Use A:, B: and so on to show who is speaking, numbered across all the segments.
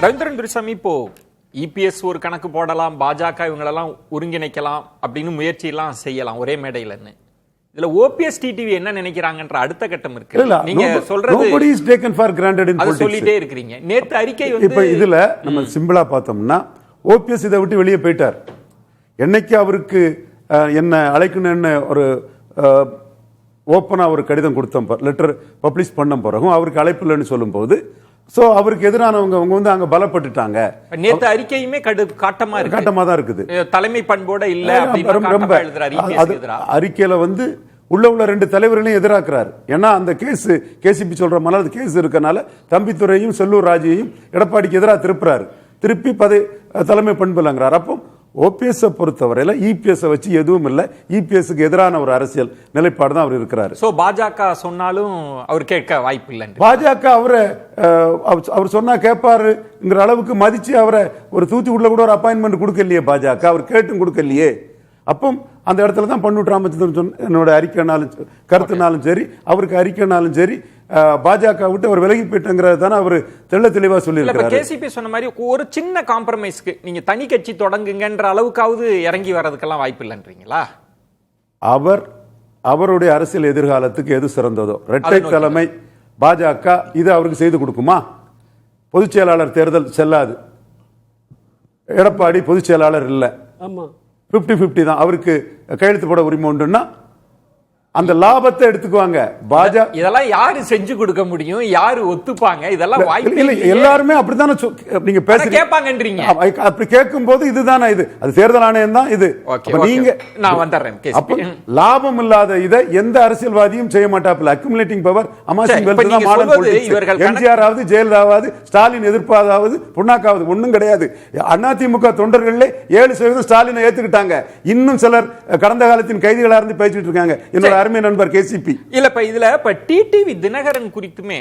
A: ரவீந்திரன் துரைசாமி, இப்போ இபிஎஸ் ஒரு கணக்கு போடலாம், பாஜக இவங்களெல்லாம் ஒருங்கிணைக்கலாம் அப்படின்னு முயற்சியெல்லாம் செய்யலாம் ஒரே மேடையிலன்னு. இதுல ஓபிஎஸ் டிடிவி என்ன நினைக்கிறாங்கன்ற அடுத்த கட்டம் இருக்கு. நீங்க சொல்றது சொல்லிட்டே இருக்கிறீங்க. நேத்து அறிக்கை
B: இப்ப இதுல நம்ம சிம்பிளா பார்த்தோம்னா ஓபிஎஸ் இதை விட்டு வெளியே போயிட்டார். என்னைக்கு அவருக்கு என்ன அழைக்கணும்னு ஒரு ஓப்பனா ஒரு கடிதம் கொடுத்தோம், லெட்டர் பப்ளிஷ் பண்ண பிறகும் அவருக்கு அழைப்பு இல்லைன்னு சொல்லும் போது அவருக்கு எதிரானவங்க அவங்க வந்து அங்க பலப்பட்டுட்டாங்க.
A: நேத்து அறிக்கையுமே காட்டமா
B: தான் இருக்குது.
A: தலைமை பண்போட இல்ல
B: அறிக்கையில வந்து உள்ள 2 தலைவர்களையும் எதிராக்குறாரு. ஏன்னா அந்த கேசிபி சொல்ற மாதிரி கேஸ் இருக்கனால தம்பித்துறையும் செல்லூர் ராஜையும் எடப்பாடிக்கு எதிராக திருப்பி தலைமை பண்பு இல்லைங்கிறார். அப்போ ஓபிஎஸ் பொறுத்தவரையில இபிஎஸ் வச்சு எதுவும் இல்லை, இபிஎஸ்க்கு எதிரான ஒரு அரசியல் நிலைப்பாடு தான் அவர் இருக்கிறாரு.
A: சோ பாஜக சொன்னாலும் அவர் கேட்க வாய்ப்பு இல்லை.
B: பாஜக அவர் சொன்னா கேட்பாருங்கிற அளவுக்கு மதிச்சு அவரை ஒரு தூத்துக்குடியில கூட ஒரு அப்பாயின்மெண்ட் கொடுக்கலையே பாஜக, அவர் கேட்டும் கொடுக்கலையே. அப்போ அந்த இடத்துல தான் பன்னூர் ராமச்சந்திரன் என்னோட அறிக்கைனாலும் கருத்துனாலும் சரி, அவருக்கு அறிக்கைனாலும் சரி, பாஜக விட்டு அவர் விலகி போயிட்டுங்கிறது தானே அவர் தெளிவா சொல்லியிருக்காரு.
A: கேசிபி சொன்ன மாதிரி ஒரு சின்ன காம்ப்ரமைஸ்க்கு நீங்க தனி கட்சி தொடங்குங்கன்ற அளவுக்காவது இறங்கி வர்றதுக்கெல்லாம் வாய்ப்பு இல்லைன்றீங்களா?
B: அவருடைய அரசியல் எதிர்காலத்துக்கு எது சிறந்ததோ, இரட்டை தலைமை பாஜக இது அவருக்கு செய்து கொடுக்குமா? பொதுச் செயலாளர் தேர்தல் செல்லாது, எடப்பாடி பொதுச் செயலாளர் இல்லை, 50-50 தான், அவருக்கு கையெழுத்து போட உரிமை உண்டுன்னா அந்த லாபத்தை எடுத்துக்குவாங்க.
A: இதெல்லாம் யாரு செஞ்சு கொடுக்க முடியும், யாரு ஒத்துப்பாங்க? இதெல்லாம் வாய்ப்பு
B: இல்ல. எல்லாருமே அப்படித்தானே நீங்க
A: கேட்பாங்கன்றீங்க.
B: அப்படி கேட்கும் போது இதுதானே இது, அது தேர்தல் ஆணையம் தான் இது.
A: நீங்க நான் வந்துடுறேன்.
B: லாபம் இல்லாத இதை எந்த அரசியல்வாதியும் செய்ய மாட்டாப்ல. அக்யூமுலேட்டிங் பவர், அமாசிங் வெல்த் தான் மாடர்ன் பொலிட்டிக்ஸ். எம்ஜிஆராவது ஜெயலலிதாவாவது ஸ்டாலின் எதிர்ப்பாவது புண்ணாக்காவது ஒண்ணும் கிடையாது. அதிமுக தொண்டர்களே 7% ஸ்டாலினை ஏத்துக்கிட்டாங்க. இன்னும் சிலர் கடந்த காலத்தின் கைதிகளா இருந்து பேசிட்டு இருக்காங்க. என்னோட அருமை நண்பர் கேசிபி.
A: இல்ல இப்ப இதுல டிடிவி தினகரன் குறித்துமே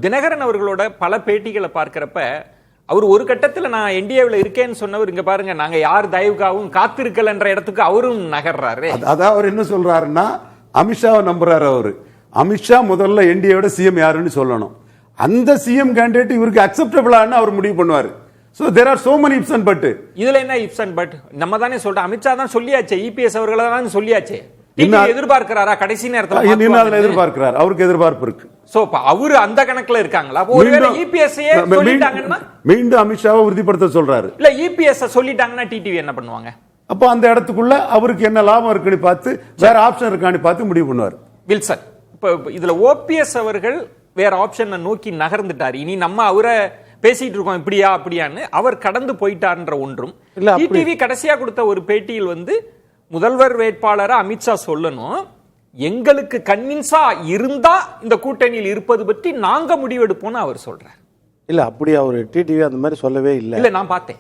A: தினகரன் அவர்களோட பல பேட்டிகளை பார்க்கிறப்ப அவர் ஒரு கட்டத்துல நான் என்டிஏவில் இருக்கேன்னு சொன்னவர், இங்க பாருங்க நாங்க யார் தயவுக்காகவும் காத்திருக்கலன்ற இடத்துக்கு அவரும் நகர்றாரு.
B: அதான் அவர் என்ன சொல்றாருன்னா அமித்ஷாவை நம்புறாரு. அவரு அமித்ஷா முதல்ல என்டிஏவோட சிஎம் யாருன்னு சொல்லணும். அந்த சிஎம் கேண்டிடேட் இவருக்கு அக்செப்டபிளான்னு அவர் முடிவு பண்ணுவாரு. So there are so many ifs and but.
A: இதுல என்ன ifs and but? நம்ம தானே சொல்றோம், அமித்ஷா தான் சொல்லியாச்சே, இபிஎஸ் அவர்களை தான் சொல்லியாச்சே. எதிர்பார்க்கிறாரா கடைசி நேரத்துல?
B: எதிர்பார்க்கிறார், அவருக்கு எதிர்பார்ப்பு இருக்கு.
A: சோ அவரு அந்த கணக்குல இருக்காங்களா? ஒருவேளை இபிஎஸ் சொல்லிட்டாங்கன்னா
B: மீண்டும் அமித்ஷாவை உறுதிப்படுத்த சொல்றாரு.
A: இல்ல இபிஎஸ் சொல்லிட்டாங்கன்னா டிடிவி என்ன பண்ணுவாங்க?
B: அப்ப அந்த இடத்துக்குள்ள அவருக்கு என்ன லாபம் இருக்குன்னு பார்த்து, வேற ஆப்ஷன் இருக்கான்னு பார்த்து முடிவு பண்ணுவார்.
A: வில்சன், இப்ப இதுல ஓபிஎஸ் அவர்கள் வேற ஆப்ஷனை நோக்கி நகர்ந்துட்டாரு. இனி நம்ம அவரை பேசிட்டு இருக்கோம் இப்படியா அப்படியான்னு, அவர் கடந்து போயிட்டார்ன்ற ஒன்றும். டிடிவி கடைசியா கொடுத்த ஒரு பேட்டியில் வந்து முதல்வர் வேட்பாளரை அமித்ஷா சொல்லணும், எங்களுக்கு கன்வின்ஸா இருந்தா இந்த கூட்டணியில் இருப்பது பற்றி நாங்க முடிவெடுப்போம் அவர் சொல்றார்.
C: இல்ல அப்படி அவர் டிடிவி அந்த மாதிரி சொல்லவே இல்லை.
A: இல்ல நான் பார்த்தேன்.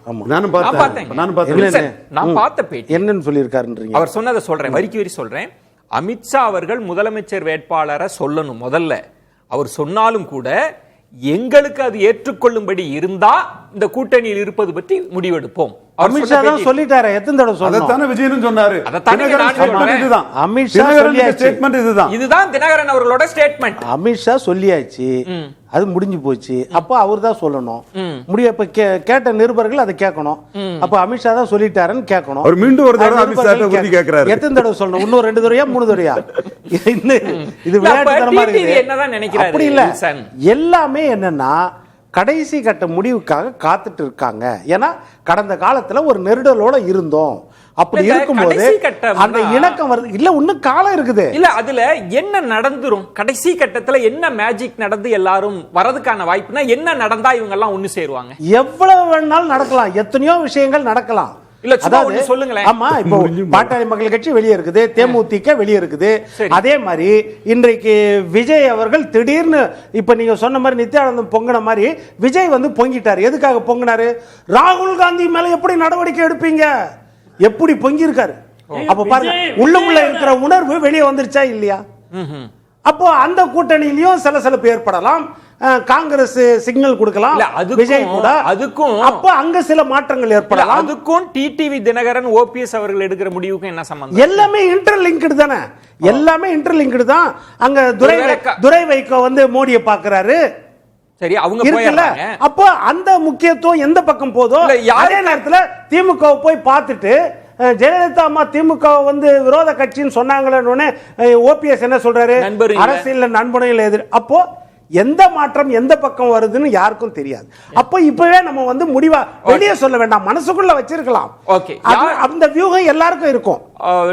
A: நான் பார்த்த பேட்டி
C: என்னன்னு சொல்லியிருக்காருன்றீங்க.
A: அவர் சொன்னதை சொல்றேன், வரிக்கு வரி சொல்றேன். அமித்ஷா அவர்கள் முதலமைச்சர் வேட்பாளரை சொல்லணும் முதல்ல. அவர் சொன்னாலும் கூட எங்களுக்கு அது ஏற்றுக்கொள்ளும்படி இருந்தா இந்த கூட்டணியில் இருப்பது பற்றி முடிவெடுப்போம்.
C: அமித்ஷா தான் சொல்லிட்டாரு. எத்தனை தடவை
B: சொன்னாரு? விஜயனும் சொன்னாரு.
A: இதுதான் தினகரன் அவர்களோட ஸ்டேட்மெண்ட்.
C: அமித்ஷா சொல்லியாச்சு, அது முடிஞ்சு போச்சு. அப்ப அவர் தான் சொல்லணும். இப்ப கேட்ட நிருபர்கள் அதை கேட்கணும். அப்ப அமித்ஷா தான் சொல்லிட்டாருன்னு கேட்கணும்.
B: அவர் மீண்டும் ஒரு தடவை அமித்ஷா கேட்கிறாரு.
C: எத்தனை தடவை சொல்லணும்? இன்னும் 2 தடவையா 3 தடவையா? இது விளையாட்டுத்தனமா இருக்கு.
A: என்னதான் நினைக்கிறாரு?
C: அப்படி இல்ல, எல்லாமே என்னன்னா கடைசி கட்ட முடிவுக்காக காத்துட்டு இருக்காங்க. ஏன்னா கடந்த காலத்துல ஒரு நெருடலோட இருந்தோம். அப்படி இருக்கும்போது அந்த இணக்கம் வருது. இல்ல இன்னும் காலம் இருக்குது.
A: இல்ல அதுல என்ன நடந்துரும்? கடைசி கட்டத்துல என்ன மேஜிக் நடந்து எல்லாரும் வரதுக்கான வாய்ப்புனா என்ன நடந்தா இவங்க எல்லாம் ஒண்ணு சேருவாங்க?
C: எவ்வளவு வேணாலும் நடக்கலாம், எத்தனையோ விஷயங்கள் நடக்கலாம்.
A: இல்ல சொல்லுங்களேன்.
C: ஆமா, இப்போ பாட்டாளி மக்கள் கட்சி வெளியே இருக்குது, தேமுதிக வெளியே இருக்குது. அதே மாதிரி இன்றைக்கு விஜய் அவர்கள் திடீர்னு இப்ப நீங்க சொன்ன மாதிரி நித்யானந்தம் பொங்கின மாதிரி விஜய் வந்து பொங்கிட்டாரு. எதுக்காக பொங்கினாரு? ராகுல் காந்தி மேல எப்படி நடவடிக்கை எடுப்பீங்க, எப்படி பொங்கி இருக்காரு. அப்ப பாருங்க, உள்ளுக்குள்ள இருக்கிற உணர்வு வெளியே வந்துருச்சா இல்லையா? அப்போ அந்த கூட்டணியிலையும் சில ஏற்படலாம். காங்கிரஸ் சிக்னல் கொடுக்கலாம், விஜய் கூட. அதுக்கும் அப்ப அங்க சில மாற்றங்கள் ஏற்படலாம்.
A: அதுக்கும் டிடிவி தினகரன் ஓபிஎஸ் அவர்கள் எடுக்கிற முடிவுக்கும் என்ன சம்பந்தம்?
C: எல்லாமே இன்டர்லிங்க்டு தானே, எல்லாமே இன்டர்லிங்க்டு தான். அங்க துரை வைகோ வந்து மோடியை பாக்குறாரு.
A: சரி, அவங்க
C: இருக்குல்ல,
A: போயிடுறாங்க.
C: அப்போ அந்த முக்கியத்துவம் எந்த பக்கம் போதோ
A: இல்ல,
C: அதே நேரத்துல திமுக போய் பார்த்துட்டு ஜெயலலிதா அம்மா திமுக விரோத கட்சின்னு சொன்னாங்களே, ஓபிஎஸ் என்ன சொல்றாரு,
A: நண்பரும் இல்ல.
C: அரசியல் நண்பனையில் எதிர். அப்போ எந்த மாற்றம் எந்த பக்கம் வருதுன்னு யாருக்கும் தெரியாது. அப்போ இப்பவே நம்ம முடிவா வெளியே சொல்ல வேண்டாம், மனசுக்குள்ள வச்சிருக்கலாம்.
A: ஓகே,
C: அந்த வியூகம் எல்லாருக்கும் இருக்கும்.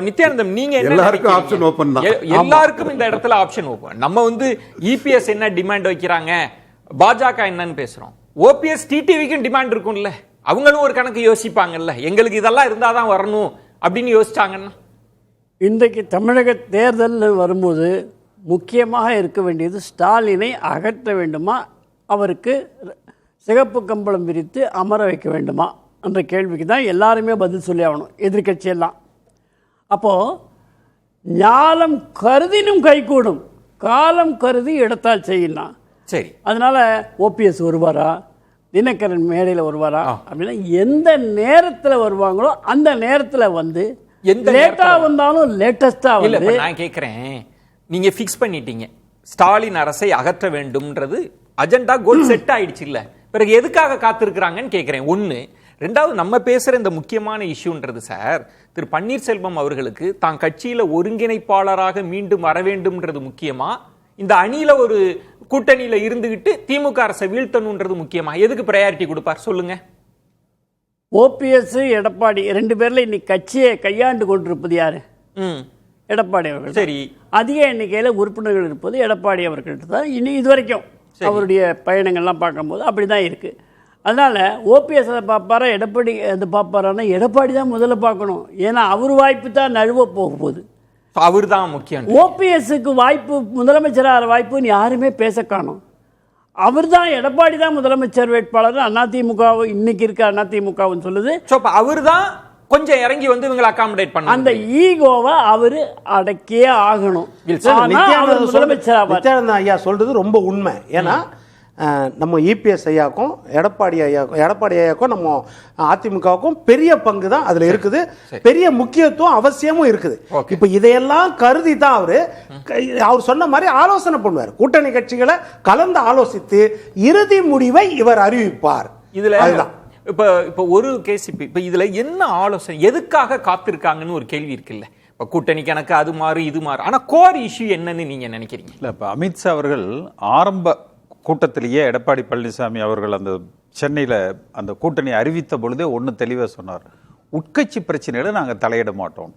A: நித்யானந்தம், நீங்க என்ன
B: எல்லாருக்கும்
A: நினைக்கிறீங்க?
B: ஆப்ஷன் ஓபன் தான்.
A: எல்லாருக்கும் இந்த இடத்துல ஆப்ஷன் ஓபன். நம்ம இபிஎஸ் என்ன டிமாண்ட் வைக்கிறாங்க, பாஜக என்னன்னு பேசுறோம். ஓபிஎஸ் டிடிவிக்கும் டிமாண்ட் இருக்கும்ல, அவங்களும் ஒரு கணக்கு யோசிப்பாங்கல்ல, எங்களுக்கு இதெல்லாம் இருந்தாதான் வரணும் அப்படின்னு யோசிச்சாங்கன்னா.
D: இன்றைக்கு தமிழக தேர்தல் வரும்போது முக்கியமாக இருக்க வேண்டியது ஸ்டாலினை அகற்ற வேண்டுமா, அவருக்கு சிகப்பு கம்பளம் விரித்து அமர வைக்க வேண்டுமா என்ற கேள்விக்கு தான் எல்லாருமே பதில் சொல்லி ஆகணும், எதிர்கட்சியெல்லாம். அப்போது ஞாலம் கருதினும் கைகூடும், காலம் கருதி எடுத்தால் செய்யலாம்.
A: சரி,
D: அதனால ஓபிஎஸ் வருவாரா, தினகரன் மேடையில் வருவாரா அப்படின்னா எந்த நேரத்தில் வருவாங்களோ அந்த நேரத்தில் வந்து லேட்டா வந்தாலும் லேட்டஸ்டா
A: இல்ல.
D: வந்து
A: நான் கேட்கிறேன், நீங்க ஃபிக்ஸ் பண்ணிட்டீங்க ஸ்டாலின் அரசை அகற்ற வேண்டும்ன்றது அஜெண்டா கோல் செட் ஆயிடுச்சு இல்ல, பிறகு எதுக்காக காத்திருக்கிறாங்கன்னு கேட்கிறேன். ஒண்ணு. ரெண்டாவது, நம்ம பேசுற இந்த முக்கியமான இஷ்யூன்றது சார், திரு பன்னீர்செல்வம் அவர்களுக்கு தான் கட்சியில ஒருங்கிணைப்பாளராக மீண்டும் வர வேண்டும்ன்றது முக்கியமா, இந்த அணியில ஒரு கூட்டணியில இருந்துகிட்டு திமுக அரசை வீழ்த்தணும்ன்றது முக்கியமா? எதுக்கு பிரையாரிட்டி கொடுப்பார் சொல்லுங்க?
D: ஓபிஎஸ் எடப்பாடி ரெண்டு பேர்ல இன்னைக்கு கட்சியை கையாண்டு கொண்டிருப்பது யாரு? எடப்பாடி அவர்கள்.
A: சரி,
D: அதிக எண்ணிக்கையில் உறுப்பினர்கள் இருப்பது எடப்பாடி அவர்கள்ட்ட தான். இனி இது வரைக்கும் அவருடைய பயணங்கள்லாம் பார்க்கும்போது அப்படிதான் இருக்கு. அதனால ஓபிஎஸ் அதை பார்ப்பாரா, எடப்பாடி அதை பார்ப்பாரான்னா எடப்பாடி தான் முதல்ல பார்க்கணும். ஏன்னா அவர் வாய்ப்பு தான் நழுவ போக போகுது.
A: அவர் தான் முக்கியம்.
D: ஓபிஎஸ்க்கு வாய்ப்பு, முதலமைச்சராக வாய்ப்புன்னு யாருமே பேச காணும். அவர் தான், எடப்பாடி தான் முதலமைச்சர் வேட்பாளர் அதிமுக இன்னைக்கு இருக்க அதிமுகன்னு சொல்லுது.
A: அவர் தான் கொஞ்சம் இறங்கி வந்து இவங்களை அகாமடேட் பண்ண,
D: அந்த ஈகோவை அவரு அடக்கியே ஆகணும்.
C: நித்யானந்த ஐயா சொல்றது ரொம்ப உண்மை. ஏன்னா நம்ம இபிஎஸ் ஐயாக்கும் எடப்பாடி ஐயாக்கும் நம்ம அதிமுகவுக்கும் பெரிய பங்கு தான் அதுல இருக்குது, பெரிய முக்கியத்துவம் அவசியமும் இருக்குது. இப்ப இதையெல்லாம் கருதி தான் அவர் சொன்ன மாதிரி ஆலோசனை பண்ணுவார், கூட்டணி கட்சிகளை கலந்து ஆலோசித்து இறுதி முடிவை இவர் அறிவிப்பார்.
A: இதுல இப்ப ஒரு கேஸ், இப்ப இதுல என்ன ஆலோசனை, எதுக்காக காத்திருக்காங்கன்னு ஒரு கேள்வி இருக்குல்ல. இப்ப கூட்டணி கணக்கு அது மாறு இது மாறு, ஆனா கோர் இஷ்யூ என்னன்னு நீங்க நினைக்கிறீங்க?
E: இல்ல, இப்ப அமித்ஷா அவர்கள் ஆரம்ப கூட்டத்திலேயே எடப்பாடி பழனிசாமி அவர்கள் அந்த சென்னையில அந்த கூட்டணி அறிவித்த பொழுதே ஒன்னு தெளிவா சொன்னார், உட்கட்சி பிரச்சனைகளை நாங்க தலையிட மாட்டோம்.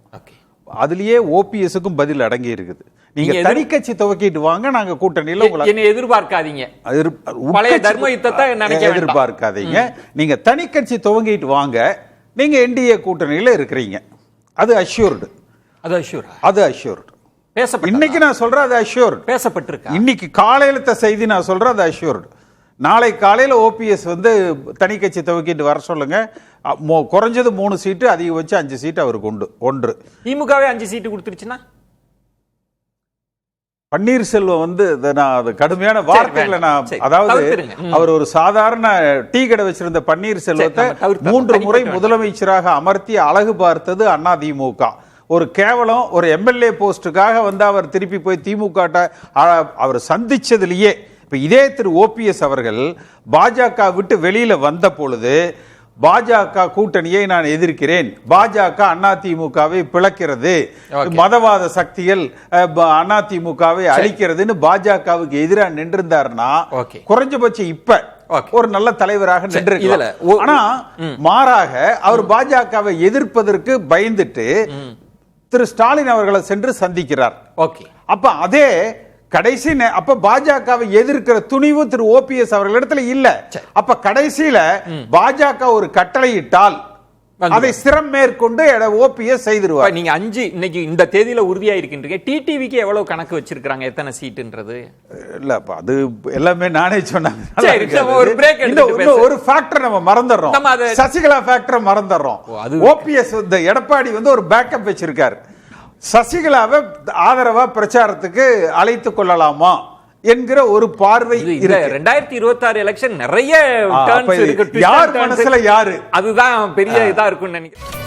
E: அதுலயே ஓபிஎஸ்க்கும் பதில் அடங்கி இருக்குது. நீங்க தனி கட்சி துவக்கிட்டு வாங்க, நாங்க கூட்டணியில
A: உங்களை எதிர்பார்க்காதீங்க, பழைய தர்ம யுத்தத்தை
E: எதிர்பார்க்காதீங்க, நீங்க தனி கட்சி துவங்கிட்டு வாங்க, நீங்க என்டிஏ கூட்டணியில இருக்கிறீங்க, அது அஷ்யூர்டு. அது அஷ்யூர்டு. இன்னைக்கு நான் சொல்றேன் அது அஷ்யூர்டு.
A: பேசப்பட்டிருக்கு.
E: இன்னைக்கு காலையில செய்தி நான் சொல்றேன் அது அஷ்யூர்டு. நாளை காலையில ஓபிஎஸ் வந்து தனி கட்சி துவக்கிட்டு வர சொல்லுங்க, குறைஞ்சது 3 சீட்டு, அதிகபட்சம் 5 சீட்டு அவருக்கு உண்டு. ஒன்று.
A: திமுகவே 5 சீட்டு கொடுத்துருச்சுன்னா
E: பன்னீர்செல்வம் வந்து நான் கடுமையான வார்த்தைகளை அதாவது அவர் ஒரு சாதாரண டீ கடை வச்சிருந்த பன்னீர்செல்வத்தை 3 முறை முதலமைச்சராக அமர்த்தி அழகு பார்த்தது அதிமுக. ஒரு கேவலம் ஒரு எம்எல்ஏ போஸ்டுக்காக வந்து அவர் திருப்பி போய் திமுக அவர் சந்திச்சதுலயே இப்ப இதே திரு ஓபிஎஸ் அவர்கள் பாஜக விட்டு வெளியில வந்த பொழுது பாஜக கூட்டணியை நான் எதிர்க்கிறேன், பாஜக அதிமுகவை பிளக்கிறது, மதவாத சக்திகள் அதிமுகவை அழிக்கிறதுன்னு பாஜகவுக்கு எதிராக நின்றிருந்தாருன்னா குறைஞ்சபட்சம் இப்ப ஒரு நல்ல தலைவராக நின்று. ஆனா மாறாக அவர் பாஜகவை எதிர்ப்பதற்கு பயந்துட்டு திரு ஸ்டாலின் அவர்களை சென்று சந்திக்கிறார். அப்ப அதே கடைசி அப்ப பாஜகவை எதிர்க்கிற துணிவு திரு ஓபிஎஸ் அவர்களிடத்துல இல்ல. அப்ப கடைசியில பாஜக ஒரு கட்டளையிட்டால் அதை சிரம் மேற்கொண்டு ஓபிஎஸ் செய்திருவார்.
A: நீங்க 5 இன்னைக்கு இந்த தேதியில உறுதியா இருக்கின்றீங்க. டிடிவிக்கு எவ்வளவு கணக்கு வச்சிருக்காங்க, எத்தனை சீட்டுன்றது?
E: இல்ல அது எல்லாமே நானே சொன்னாங்க.
A: ஒரு
E: ஃபேக்டர் நம்ம மறந்துடுறோம், சசிகலா ஃபேக்டர் மறந்துடுறோம். ஓபிஎஸ் இந்த எடப்பாடி வந்து ஒரு பேக்கப் வச்சிருக்காரு. சசிகலாவை ஆதரவா பிரச்சாரத்துக்கு அழைத்துக் கொள்ளலாமா என்கிற ஒரு பார்வை.
A: 2026 எலெக்ஷன் நிறைய
E: யார் மனசுல யாரு,
A: அதுதான் பெரிய இதா இருக்கும்னு நினைக்கிறேன்.